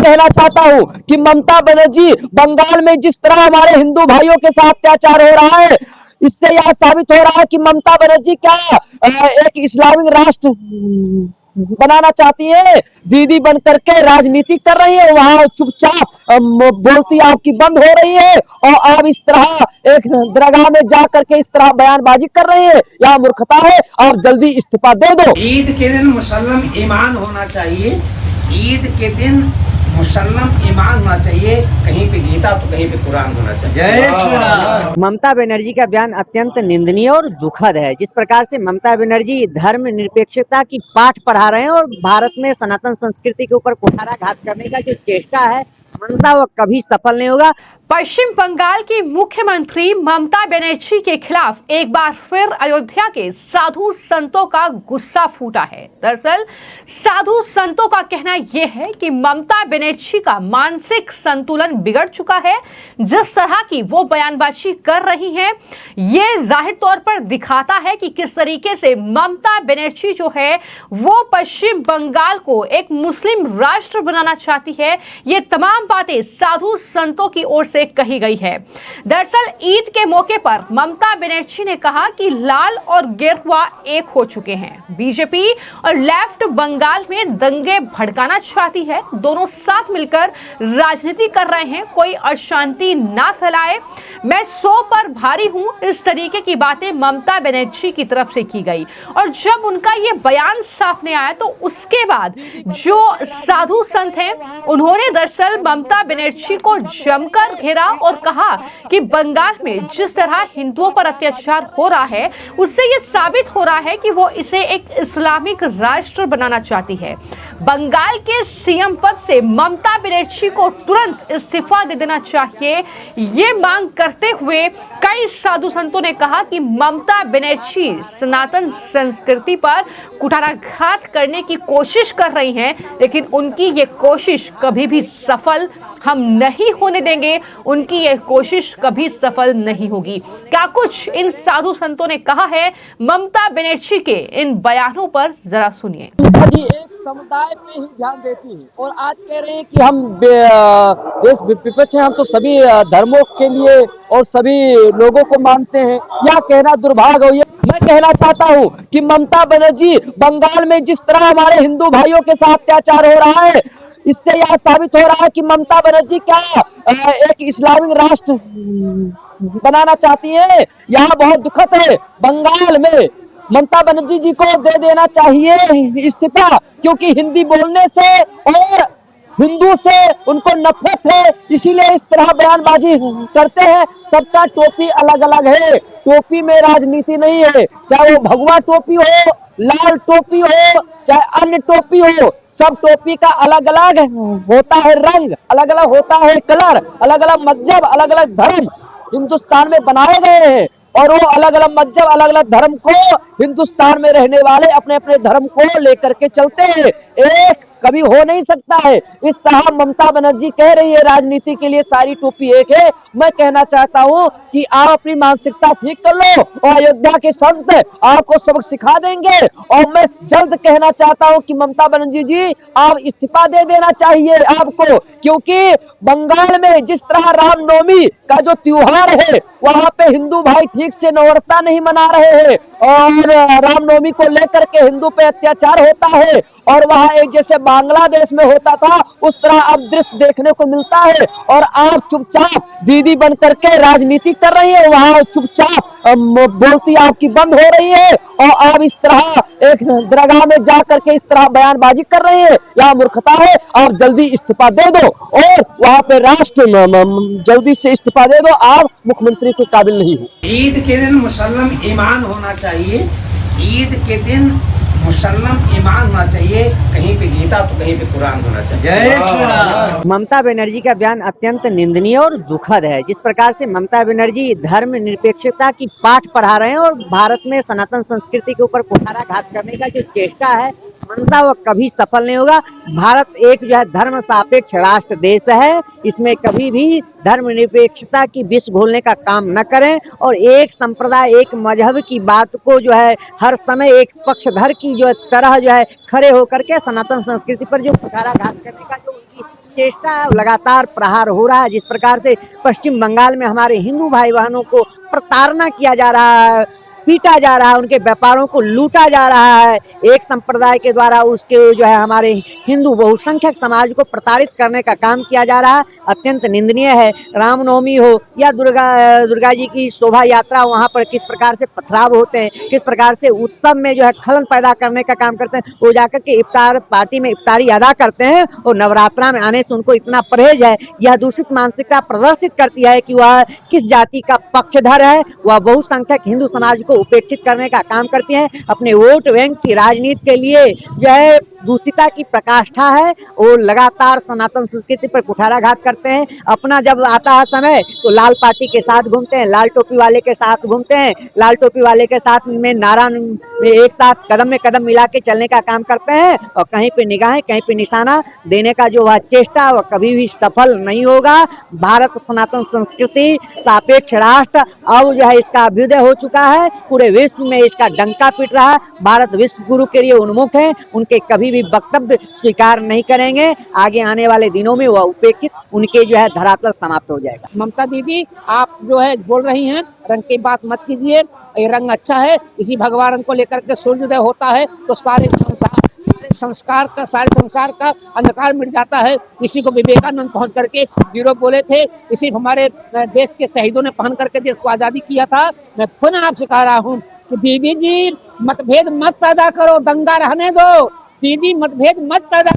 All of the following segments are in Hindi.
कहना चाहता हूँ कि ममता बनर्जी बंगाल में जिस तरह हमारे हिंदू भाइयों के साथ अत्याचार हो रहा है, इससे यह साबित हो रहा है कि ममता बनर्जी क्या एक इस्लामिक राष्ट्र बनाना चाहती है। दीदी बन करके राजनीति कर रही है, वहां चुपचाप बोलती आपकी बंद हो रही है और आप इस तरह एक दरगाह में जा करके इस तरह बयानबाजी कर रही है। यह मूर्खता है और जल्दी इस्तीफा दे दो। ईद के दिन मुसल्लम ईमान होना चाहिए। ईद के दिन मुसल्लम ईमान होना चाहिए। कहीं पे गीता तो कहीं पे कुरान होना चाहिए। जय श्री राम। ममता बनर्जी का बयान अत्यंत निंदनीय और दुखद है। जिस प्रकार से ममता बनर्जी धर्म निरपेक्षता की पाठ पढ़ा रहे हैं और भारत में सनातन संस्कृति के ऊपर कुठाराघात करने का जो चेष्टा है, ममता वो कभी सफल नहीं होगा। पश्चिम बंगाल की मुख्यमंत्री ममता बनर्जी के खिलाफ एक बार फिर अयोध्या के साधु संतों का गुस्सा फूटा है। दरअसल साधु संतों का कहना यह है कि ममता बनर्जी का मानसिक संतुलन बिगड़ चुका है। जिस तरह की वो बयानबाजी कर रही हैं, ये जाहिर तौर पर दिखाता है कि किस तरीके से ममता बनर्जी जो है वो पश्चिम बंगाल को एक मुस्लिम राष्ट्र बनाना चाहती है। ये तमाम बातें साधु संतों की ओर से कही गई है। दरअसल ईद के मौके पर ममता बनर्जी ने कहा कि लाल और गेरुआ एक हो चुके हैं। बीजेपी और लेफ्ट बंगाल में दंगे भड़काना चाहती है। दोनों साथ मिलकर राजनीति कर रहे हैं, कोई अशांति ना फैलाए। मैं 100 पर भारी हूं, इस तरीके की बातें ममता बनर्जी की तरफ से की गई। और जब उनका ये बयान सामने आया तो उसके बाद जो साधु संत हैं, उन्होंने दरअसल ममता बनर्जी को जमकर घेरा और कहा कि बंगाल में जिस तरह हिंदुओं पर अत्याचार हो रहा है, उससे यह साबित हो रहा है कि वो इसे एक इस्लामिक राष्ट्र बनाना चाहती है। बंगाल के सीएम पद से ममता बनर्जी को तुरंत इस्तीफा दे देना चाहिए, ये मांग करते हुए कई साधु संतों ने कहा कि ममता बनर्जी सनातन संस्कृति पर कुठाराघात करने की कोशिश कर रही हैं, लेकिन उनकी ये कोशिश कभी भी सफल हम नहीं होने देंगे। उनकी यह कोशिश कभी सफल नहीं होगी। क्या कुछ इन साधु संतों ने कहा है, ममता बनर्जी के इन बयानों पर जरा सुनिए। जी एक समुदाय पे ही ध्यान देती है और आज कह रहे हैं कि हम देश विपक्ष हैं, हम तो सभी धर्मों के लिए और सभी लोगों को मानते हैं। यह कहना दुर्भाग्य है। मैं कहना चाहता हूँ कि ममता बनर्जी बंगाल में जिस तरह हमारे हिंदू भाइयों के साथ अत्याचार हो रहा है, इससे यह साबित हो रहा है कि ममता बनर्जी क्या एक इस्लामिक राष्ट्र बनाना चाहती है। यह बहुत दुखद है। बंगाल में ममता बनर्जी जी को दे देना चाहिए इस्तीफा, क्योंकि हिंदी बोलने से और हिंदू से उनको नफरत है, इसीलिए इस तरह बयानबाजी करते हैं। सबका टोपी अलग अलग है, टोपी में राजनीति नहीं है। चाहे वो भगवा टोपी हो, लाल टोपी हो, चाहे अन्य टोपी हो, सब टोपी का अलग अलग होता है रंग, अलग अलग होता है कलर, अलग अलग मजहब, अलग अलग धर्म हिंदुस्तान में बनाए गए हैं। और वो अलग अलग मजहब, अलग अलग धर्म को हिंदुस्तान में रहने वाले अपने अपने धर्म को लेकर के चलते हैं। एक कभी हो नहीं सकता है। इस तरह ममता बनर्जी कह रही है राजनीति के लिए सारी टोपी एक है। मैं कहना चाहता हूं कि आप अपनी मानसिकता ठीक कर लो और अयोध्या के संत आपको सबक सिखा देंगे। और मैं जल्द कहना चाहता हूं कि ममता बनर्जी जी आप इस्तीफा दे देना चाहिए आपको, क्योंकि बंगाल में जिस तरह रामनवमी का जो त्योहार है, वहां पे हिंदू भाई ठीक से नवरता नहीं मना रहे हैं और रामनवमी को लेकर के हिंदू पे अत्याचार होता है। और वहां एक जैसे बांग्लादेश में होता था, उस तरह अब दृश्य देखने को मिलता है। और आप चुपचाप दीदी बन करके राजनीति कर रही है, वहां चुपचाप बोलती आपकी बंद हो रही है और आप इस तरह एक दरगाह में जा करके इस तरह बयानबाजी कर रही है। यह मूर्खता है और जल्दी इस्तीफा दे दो और वहां पे राष्ट्र जल्दी से इस्तीफा दे दो। आप मुख्यमंत्री के काबिल नहीं हो। ईद के दिन मुसल्लम ईमान होना चाहिए। ईद के दिन मुसल्लम ईमान होना चाहिए। कहीं पे गीता तो कहीं पे कुरान होना चाहिए। जय श्री राम। ममता बनर्जी का बयान अत्यंत निंदनीय और दुखद है। जिस प्रकार से ममता बनर्जी धर्म निरपेक्षता की पाठ पढ़ा रहे हैं और भारत में सनातन संस्कृति के ऊपर कुठाराघात करने का जो चेष्टा है, ममता वो कभी सफल नहीं होगा। भारत एक जो है धर्म सापेक्ष राष्ट्र देश है, इसमें कभी भी धर्म निरपेक्षता की विष घोलने का काम न करें और एक संप्रदाय एक मजहब की बात को जो है हर समय एक पक्षधर की जो तरह जो है खड़े होकर के सनातन संस्कृति पर जो कुठाराघात करने का जो उनकी चेष्टा लगातार प्रहार हो रहा है। जिस प्रकार से पश्चिम बंगाल में हमारे हिंदू भाई बहनों को प्रताड़ना किया जा रहा है, पीटा जा रहा है, उनके व्यापारों को लूटा जा रहा है, एक संप्रदाय के द्वारा उसके जो है हमारे हिंदू बहुसंख्यक समाज को प्रताड़ित करने का काम किया जा रहा है, अत्यंत निंदनीय है। रामनवमी हो या दुर्गा जी की शोभा यात्रा, वहां पर किस प्रकार से पथराव होते हैं, किस प्रकार से उत्सव में जो है खलन पैदा करने का काम करते हैं। वो जाकर के इफ्तार पार्टी में इफ्तारी अदा करते हैं और नवरात्रा में आने से उनको इतना परहेज है। यह दूषित मानसिकता प्रदर्शित करती है कि वह किस जाति का पक्षधर है। वह बहुसंख्यक हिंदू समाज को उपेक्षित करने का काम करती है, अपने वोट बैंक की राजनीति के लिए जो है दूषिता की प्रकाष्ठा है। और लगातार सनातन संस्कृति पर कुठाराघात करते हैं। अपना जब आता है समय तो लाल पार्टी के साथ घूमते हैं, लाल टोपी वाले के साथ घूमते हैं, लाल टोपी वाले के साथ में नारा में एक साथ कदम में कदम मिला के चलने का काम करते हैं। और कहीं पे निगाहें, कहीं पे निशाना देने का जो वह चेष्टा वह कभी भी सफल नहीं होगा। भारत सनातन संस्कृति सापेक्ष राष्ट्र अब जो है इसका अभ्युदय हो चुका है, पूरे विश्व में इसका डंका पीट रहा है। भारत विश्व गुरु के लिए उन्मुख है, उनके कभी भी वक्तव्य स्वीकार नहीं करेंगे। आगे आने वाले दिनों में वह उपेक्षित उनके जो है धरातल समाप्त हो जाएगा। ममता दीदी, आप जो है बोल रही हैं, रंग की बात मत कीजिए, ये रंग अच्छा है, इसी भगवा रंग को लेकर के सूर्योदय होता है तो सारे संस्कार का, सारे संसार का अंधकार मिट जाता है। इसी को विवेकानंद पहुंच करके जीरो बोले थे, इसी हमारे देश के शहीदों ने पहन करके देश को आजादी किया था। मैं पुनः आपसे कह रहा हूँ कि दीदी जी मतभेद मत पैदा करो, दंगा रहने दो। दीदी मतभेद मत पैदा।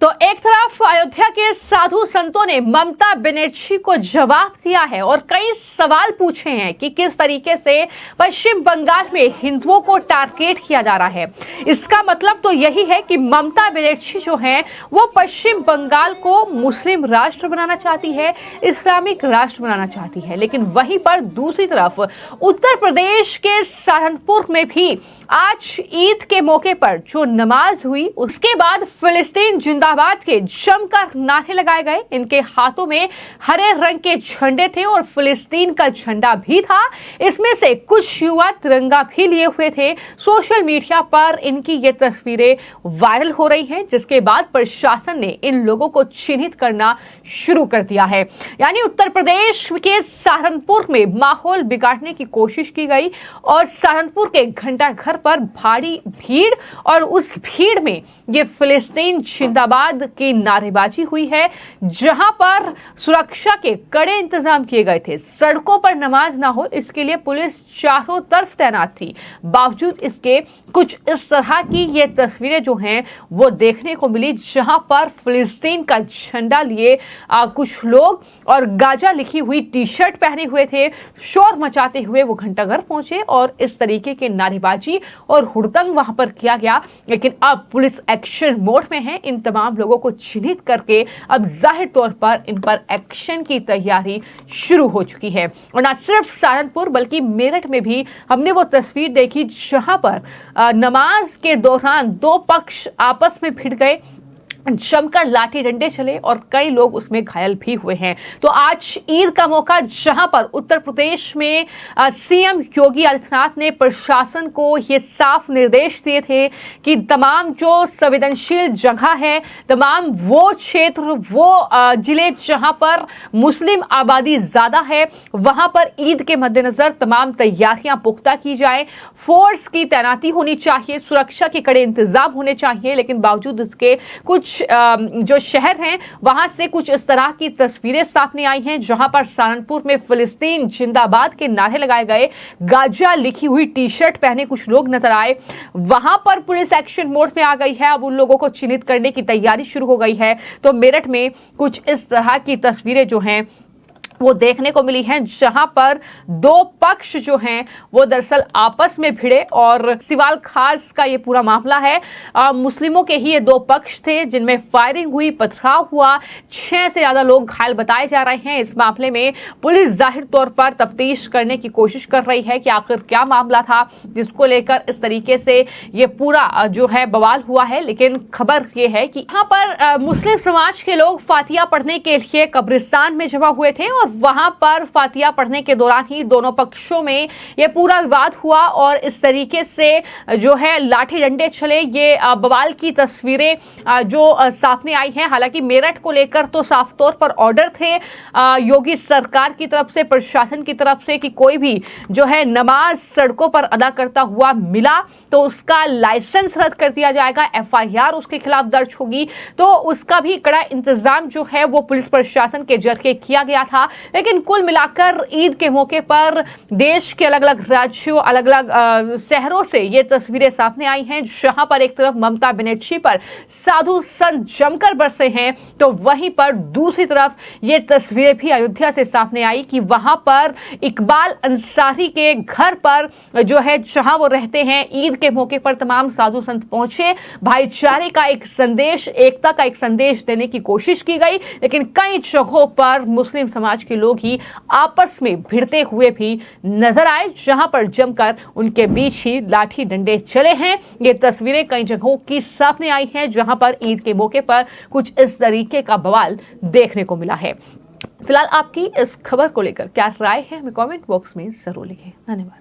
तो एक तरफ अयोध्या के साधु संतों ने ममता बनर्जी को जवाब दिया है और कई सवाल पूछे हैं कि किस तरीके से पश्चिम बंगाल में हिंदुओं को टारगेट किया जा रहा है। इसका मतलब तो यही है कि ममता बनर्जी जो है वो पश्चिम बंगाल को मुस्लिम राष्ट्र बनाना चाहती है, इस्लामिक राष्ट्र बनाना चाहती है। लेकिन वहीं पर दूसरी तरफ उत्तर प्रदेश के सहारनपुर में भी आज ईद के मौके पर जो नमाज हुई उसके बाद फिलिस्तीन जिंदाबाद के जमकर नारे लगाए गए। इनके हाथों में हरे रंग के झंडे थे और फिलिस्तीन का झंडा भी था। इसमें से कुछ युवा तिरंगा भी लिए हुए थे। सोशल मीडिया पर इनकी ये तस्वीरें वायरल हो रही हैं, जिसके बाद प्रशासन ने इन लोगों को चिन्हित करना शुरू कर दिया है। यानी उत्तर प्रदेश के सहारनपुर में माहौल बिगाड़ने की कोशिश की गई और सहारनपुर के घंटा घर पर भारी भीड़ और उस भीड़ में ये फिलिस्तीन जिंदाबाद की नारेबाजी हुई है, जहां पर सुरक्षा के कड़े इंतजाम किए गए थे। सड़कों पर नमाज ना हो इसके लिए पुलिस चारों तरफ तैनात थी। बावजूद इसके कुछ इस तरह की ये तस्वीरें जो हैं वो देखने को मिली, जहां पर फिलिस्तीन का झंडा लिए कुछ लोग और गाजा लिखी हुई टी शर्ट पहने हुए थे, शोर मचाते हुए वो घंटाघर पहुंचे और इस तरीके के नारेबाजी और हुड़दंग वहां पर किया गया। लेकिन अब पुलिस एक्शन मोड में है। इन तमाम लोगों को चिन्हित करके अब जाहिर तौर पर इन पर एक्शन की तैयारी शुरू हो चुकी है। और न सिर्फ सहारनपुर बल्कि मेरठ में भी हमने वो तस्वीर देखी जहां पर नमाज के दौरान दो पक्ष आपस में भिड़ गए, जमकर लाठी डंडे चले और कई लोग उसमें घायल भी हुए हैं। तो आज ईद का मौका, जहां पर उत्तर प्रदेश में सीएम योगी आदित्यनाथ ने प्रशासन को ये साफ निर्देश दिए थे कि तमाम जो संवेदनशील जगह है, तमाम वो क्षेत्र, वो जिले जहां पर मुस्लिम आबादी ज्यादा है, वहां पर ईद के मद्देनजर तमाम तैयारियां पुख्ता की जाए, फोर्स की तैनाती होनी चाहिए, सुरक्षा के कड़े इंतजाम होने चाहिए। लेकिन बावजूद इसके कुछ जो शहर हैं वहां से कुछ इस तरह की तस्वीरें सामने आई हैं, जहां पर सहारनपुर में फिलिस्तीन जिंदाबाद के नारे लगाए गए, गाजा लिखी हुई टी शर्ट पहने कुछ लोग नजर आए। वहां पर पुलिस एक्शन मोड में आ गई है। अब उन लोगों को चिन्हित करने की तैयारी शुरू हो गई है। तो मेरठ में कुछ इस तरह की तस्वीरें जो हैं वो देखने को मिली हैं, जहां पर दो पक्ष जो हैं वो दरअसल आपस में भिड़े और सिवाल खास का ये पूरा मामला है। मुस्लिमों के ही ये दो पक्ष थे जिनमें फायरिंग हुई, पथराव हुआ, 6 से ज्यादा लोग घायल बताए जा रहे हैं। इस मामले में पुलिस जाहिर तौर पर तफ्तीश करने की कोशिश कर रही है कि आखिर क्या मामला था जिसको लेकर इस तरीके से ये पूरा जो है बवाल हुआ है। लेकिन खबर ये है कि यहाँ पर मुस्लिम समाज के लोग फातिहा पढ़ने के लिए कब्रिस्तान में जमा हुए थे और वहां पर फातिया पढ़ने के दौरान ही दोनों पक्षों में ये पूरा विवाद हुआ और इस तरीके से जो है लाठी डंडे चले। ये बवाल की तस्वीरें जो सामने आई हैं। हालांकि मेरठ को लेकर तो साफ तौर पर ऑर्डर थे योगी सरकार की तरफ से, प्रशासन की तरफ से कि कोई भी जो है नमाज सड़कों पर अदा करता हुआ मिला तो उसका लाइसेंस रद्द कर दिया जाएगा, FIR उसके खिलाफ दर्ज होगी। तो उसका भी कड़ा इंतजाम जो है वो पुलिस प्रशासन के जरिए किया गया था। लेकिन कुल मिलाकर ईद के मौके पर देश के अलग अलग राज्यों, अलग अलग शहरों से ये तस्वीरें सामने आई हैं, जहां पर एक तरफ ममता बनर्जी पर साधु संत जमकर बरसे हैं तो वहीं पर दूसरी तरफ ये तस्वीरें भी अयोध्या से सामने आई कि वहां पर इकबाल अंसारी के घर पर जो है जहां वो रहते हैं, ईद के मौके पर तमाम साधु संत पहुंचे, भाईचारे का एक संदेश, एकता का एक संदेश देने की कोशिश की गई। लेकिन कई जगहों पर मुस्लिम समाज के लोग ही आपस में भिड़ते हुए भी नजर आए, जहां पर जमकर उनके बीच ही लाठी डंडे चले हैं। ये तस्वीरें कई जगहों की सामने आई हैं जहां पर ईद के मौके पर कुछ इस तरीके का बवाल देखने को मिला है। फिलहाल आपकी इस खबर को लेकर क्या राय है हमें कमेंट बॉक्स में जरूर लिखें। धन्यवाद।